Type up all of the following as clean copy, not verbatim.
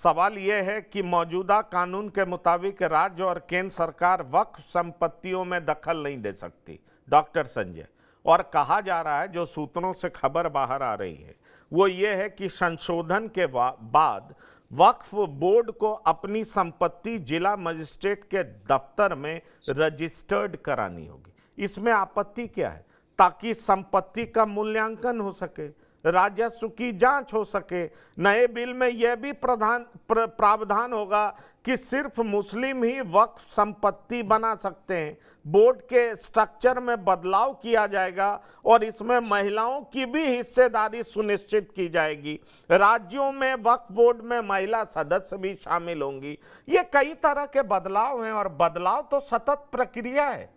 सवाल यह है कि मौजूदा कानून के मुताबिक राज्य और केंद्र सरकार वक्फ संपत्तियों में दखल नहीं दे सकती, डॉक्टर संजय। और कहा जा रहा है, जो सूत्रों से खबर बाहर आ रही है वो ये है कि संशोधन के बाद वक्फ बोर्ड को अपनी संपत्ति जिला मजिस्ट्रेट के दफ्तर में रजिस्टर्ड करानी होगी। इसमें आपत्ति क्या है? ताकि संपत्ति का मूल्यांकन हो सके, राजस्व की जांच हो सके। नए बिल में यह भी प्रावधान होगा कि सिर्फ मुस्लिम ही वक्फ संपत्ति बना सकते हैं। बोर्ड के स्ट्रक्चर में बदलाव किया जाएगा और इसमें महिलाओं की भी हिस्सेदारी सुनिश्चित की जाएगी। राज्यों में वक्फ बोर्ड में महिला सदस्य भी शामिल होंगी। ये कई तरह के बदलाव हैं और बदलाव तो सतत प्रक्रिया है,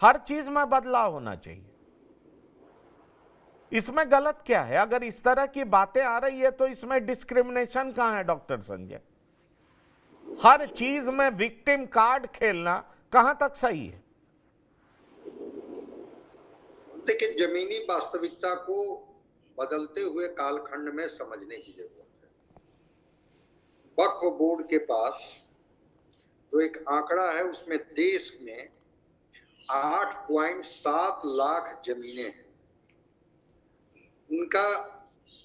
हर चीज में बदलाव होना चाहिए। इसमें गलत क्या है? अगर इस तरह की बातें आ रही है तो इसमें डिस्क्रिमिनेशन कहां है, डॉक्टर संजय? हर चीज में विक्टिम कार्ड खेलना कहां तक सही है? देखिए, जमीनी वास्तविकता को बदलते हुए कालखंड में समझने की जरूरत है। वक्फ बोर्ड के पास जो एक आंकड़ा है उसमें देश में 8.7 लाख जमीनें हैं। उनका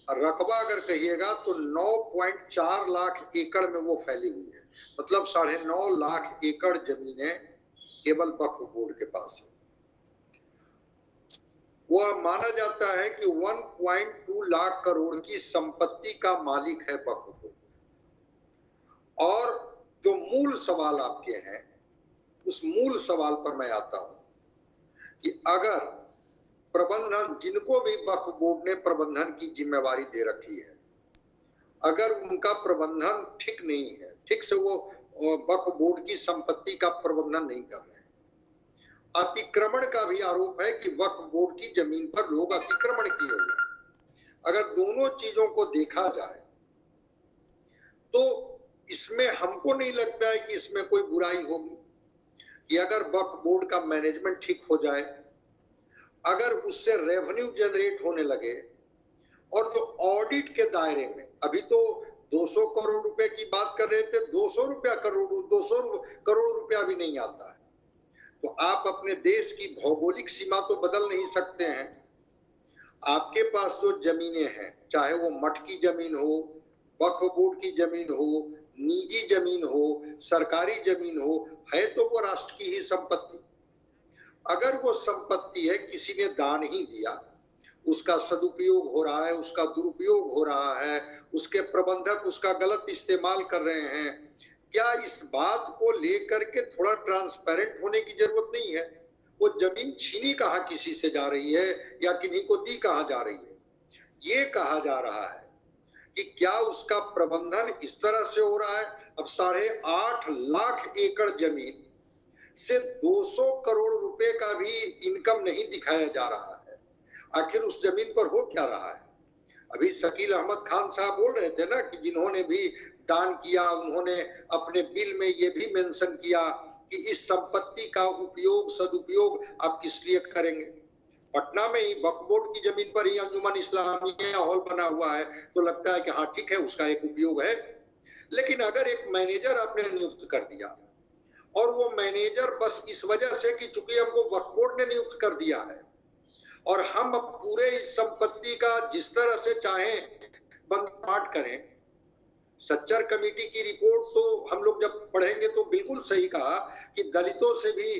रकबा अगर कहिएगा तो 9.4 लाख एकड़ में वो फैली हुई है। मतलब 9.5 लाख एकड़ जमीनें केवल वक्फ बोर्ड के पास है। वो माना जाता है कि 1.2 लाख करोड़ की संपत्ति का मालिक है वक्फ बोर्ड। और जो मूल सवाल आपके हैं, उस मूल सवाल पर मैं आता हूं कि अगर प्रबंधन, जिनको भी वक्फ बोर्ड ने प्रबंधन की जिम्मेवारी दे रखी है, अगर उनका प्रबंधन ठीक नहीं है, ठीक से वो वक्फ बोर्ड की संपत्ति का प्रबंधन नहीं कर रहे हैं। अतिक्रमण का भी आरोप है कि वक्फ बोर्ड की जमीन पर लोग अतिक्रमण किए हुए हैं। अगर दोनों चीजों को देखा जाए तो इसमें हमको नहीं लगता है कि इसमें कोई बुराई होगी कि अगर वक्फ बोर्ड का मैनेजमेंट ठीक हो जाए, अगर उससे रेवेन्यू जनरेट होने लगे और जो ऑडिट के दायरे में, अभी तो 200 करोड़ रुपए की बात कर रहे थे, 200 करोड़ रुपया भी नहीं आता है। तो आप अपने देश की भौगोलिक सीमा तो बदल नहीं सकते हैं। आपके पास जो जमीनें हैं, चाहे वो मठ की जमीन हो, वक्फ बोर्ड की जमीन हो, निजी जमीन हो, सरकारी जमीन हो, है तो वो राष्ट्र की ही संपत्ति। अगर वो संपत्ति है, किसी ने दान ही दिया, उसका सदुपयोग हो रहा है, उसका दुरुपयोग हो रहा है, उसके प्रबंधक उसका गलत इस्तेमाल कर रहे हैं, क्या इस बात को लेकर के थोड़ा ट्रांसपेरेंट होने की जरूरत नहीं है? वो जमीन छीनी कहाँ किसी से जा रही है या किन्हीं को दी कहाँ जा रही है? ये कहा जा रहा है कि क्या उसका प्रबंधन इस तरह से हो रहा है। अब 8.5 लाख एकड़ जमीन से 200 करोड़ रुपए का भी इनकम नहीं दिखाया जा रहा है। आखिर उस जमीन पर हो क्या रहा है? अभी शकील अहमद खान साहब बोल रहे थे ना कि जिन्होंने भी दान किया, उन्होंने अपने बिल में ये भी मेंशन किया कि इस संपत्ति का उपयोग, सदुपयोग आप किस लिए करेंगे। पटना में ही वक्फ बोर्ड की जमीन पर ही अंजुमन इस्लामिया हॉल बना हुआ है, तो लगता है कि हाँ ठीक है, उसका एक उपयोग है। लेकिन अगर एक मैनेजर आपने नियुक्त कर दिया और वो मैनेजर बस इस वजह से कि चूंकि हमको वक्फ बोर्ड ने नियुक्त कर दिया है और हम अब पूरे इस संपत्ति का जिस तरह से चाहे बंद पाठ करें। सच्चर कमेटी की रिपोर्ट तो हम लोग जब पढ़ेंगे तो बिल्कुल सही कहा कि दलितों से भी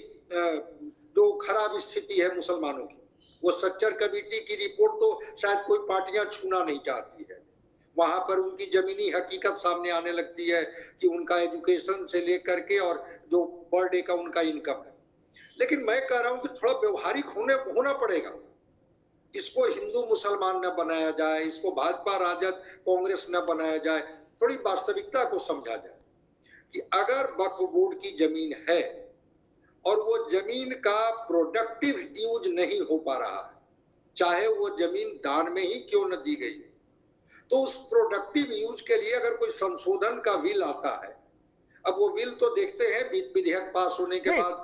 जो खराब स्थिति है मुसलमानों की, वो सच्चर कमेटी की रिपोर्ट तो शायद कोई पार्टियां छूना नहीं चाहती है। वहां पर उनकी जमीनी हकीकत सामने आने लगती है कि उनका एजुकेशन से लेकर के और जो पर डे का उनका इनकम है। लेकिन मैं कह रहा हूं कि थोड़ा व्यवहारिक होना पड़ेगा। इसको हिंदू मुसलमान न बनाया जाए, इसको भाजपा राजद कांग्रेस न बनाया जाए। थोड़ी वास्तविकता को समझा जाए कि अगर वक्फ बोर्ड की जमीन है और वो जमीन का प्रोडक्टिव यूज नहीं हो पा रहा है, चाहे वो जमीन दान में ही क्यों न दी गई, तो उस प्रोडक्टिव यूज के लिए अगर कोई संशोधन का बिल आता है, अब वो बिल तो देखते हैं विधेयक पास होने के बाद